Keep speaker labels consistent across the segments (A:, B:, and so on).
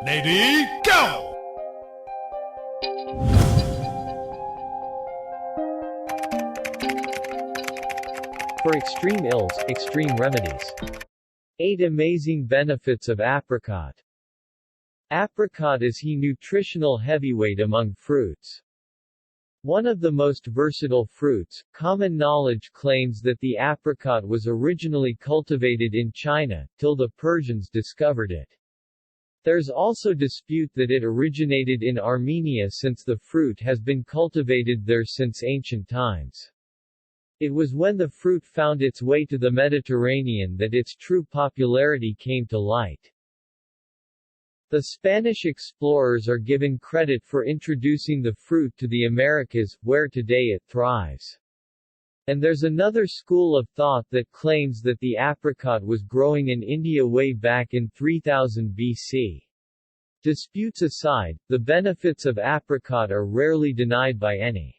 A: Lady, go!
B: For extreme ills, extreme remedies. 8 amazing benefits of apricot. Apricot is the nutritional heavyweight among fruits. One of the most versatile fruits, common knowledge claims that the apricot was originally cultivated in China, till the Persians discovered it. There's also dispute that it originated in Armenia since the fruit has been cultivated there since ancient times. It was when the fruit found its way to the Mediterranean that its true popularity came to light. The Spanish explorers are given credit for introducing the fruit to the Americas, where today it thrives. And there's another school of thought that claims that the apricot was growing in India way back in 3000 BC. Disputes aside, the benefits of apricot are rarely denied by any.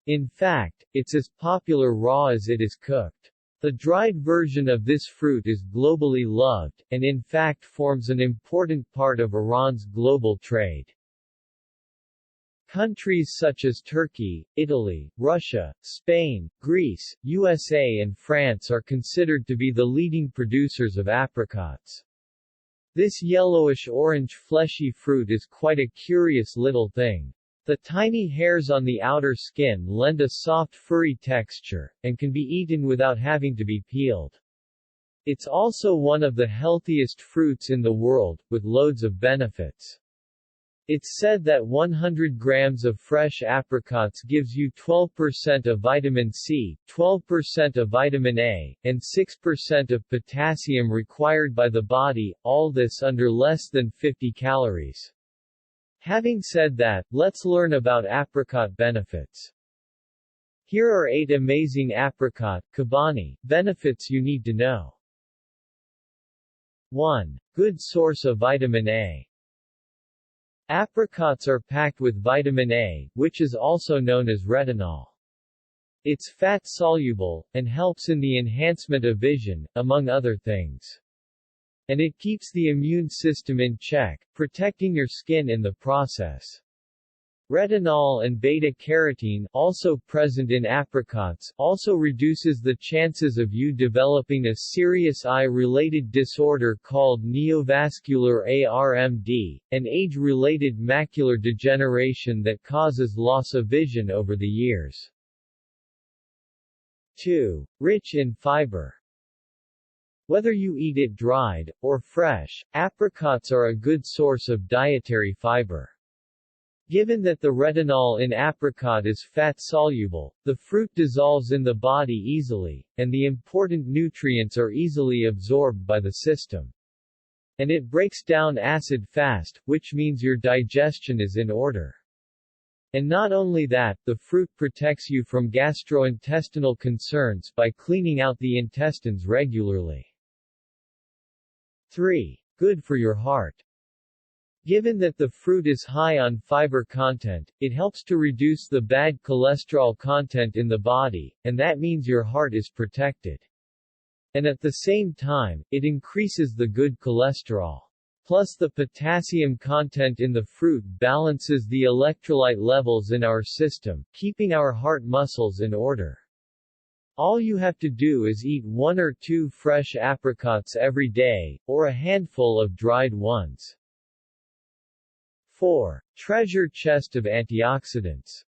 B: In fact, it's as popular raw as it is cooked. The dried version of this fruit is globally loved, and in fact forms an important part of Iran's global trade. Countries such as Turkey, Italy, Russia, Spain, Greece, USA and France are considered to be the leading producers of apricots. This yellowish-orange fleshy fruit is quite a curious little thing. The tiny hairs on the outer skin lend a soft furry texture, and can be eaten without having to be peeled. It's also one of the healthiest fruits in the world, with loads of benefits. It's said that 100 grams of fresh apricots gives you 12% of vitamin C, 12% of vitamin A, and 6% of potassium required by the body, all this under less than 50 calories. Having said that, let's learn about apricot benefits. Here are 8 amazing apricot Kabani benefits you need to know. 1. Good source of vitamin A. Apricots are packed with vitamin A, which is also known as retinol. It's fat-soluble, and helps in the enhancement of vision, among other things. And it keeps the immune system in check, protecting your skin in the process. Retinol and beta-carotene, also present in apricots, also reduces the chances of you developing a serious eye-related disorder called neovascular ARMD, an age-related macular degeneration that causes loss of vision over the years. 2. Rich in fiber. Whether you eat it dried, or fresh, apricots are a good source of dietary fiber. Given that the retinol in apricot is fat-soluble, the fruit dissolves in the body easily, and the important nutrients are easily absorbed by the system. And it breaks down acid fast, which means your digestion is in order. And not only that, the fruit protects you from gastrointestinal concerns by cleaning out the intestines regularly. 3. Good for your heart. Given that the fruit is high on fiber content, it helps to reduce the bad cholesterol content in the body, and that means your heart is protected. And at the same time, it increases the good cholesterol. Plus the potassium content in the fruit balances the electrolyte levels in our system, keeping our heart muscles in order. All you have to do is eat 1 or 2 fresh apricots every day, or a handful of dried ones. 4. Treasure chest of antioxidants.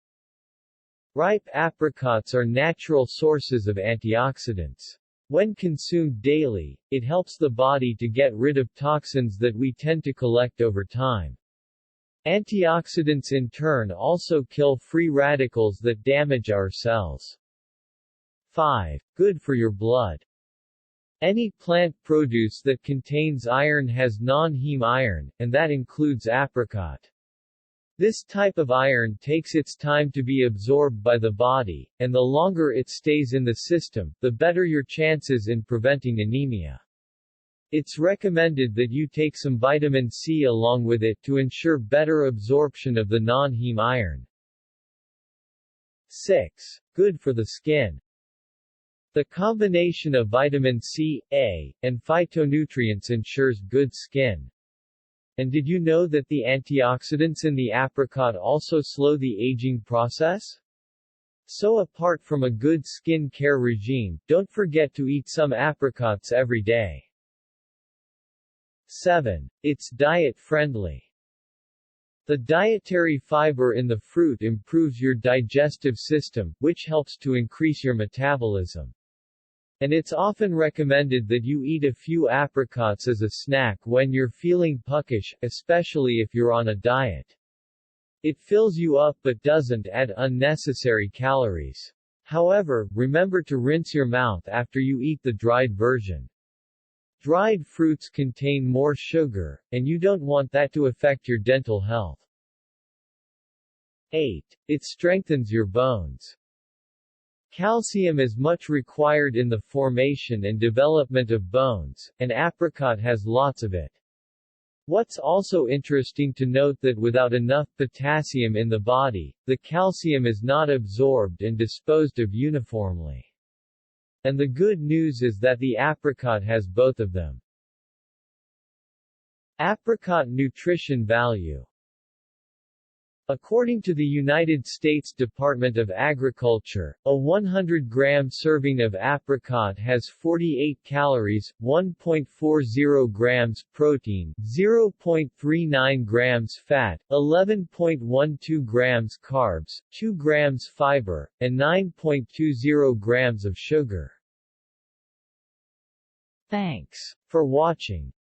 B: Ripe apricots are natural sources of antioxidants. When consumed daily, it helps the body to get rid of toxins that we tend to collect over time. Antioxidants in turn also kill free radicals that damage our cells. 5. Good for your blood. Any plant produce that contains iron has non-heme iron, and that includes apricot. This type of iron takes its time to be absorbed by the body, and the longer it stays in the system, the better your chances in preventing anemia. It's recommended that you take some vitamin C along with it to ensure better absorption of the non-heme iron. 6. Good for the skin. The combination of vitamin C, A, and phytonutrients ensures good skin. And did you know that the antioxidants in the apricot also slow the aging process? So apart from a good skin care regime, don't forget to eat some apricots every day. 7. It's diet-friendly. The dietary fiber in the fruit improves your digestive system, which helps to increase your metabolism. And it's often recommended that you eat a few apricots as a snack when you're feeling puckish, especially if you're on a diet. It fills you up but doesn't add unnecessary calories. However, remember to rinse your mouth after you eat the dried version. Dried fruits contain more sugar, and you don't want that to affect your dental health. 8. It strengthens your bones. Calcium is much required in the formation and development of bones, and apricot has lots of it. What's also interesting to note that without enough potassium in the body, the calcium is not absorbed and disposed of uniformly. And the good news is that the apricot has both of them. Apricot nutrition value. According to the United States Department of Agriculture, a 100-gram serving of apricot has 48 calories, 1.40 grams protein, 0.39 grams fat, 11.12 grams carbs, 2 grams fiber, and 9.20 grams of sugar. Thanks for watching.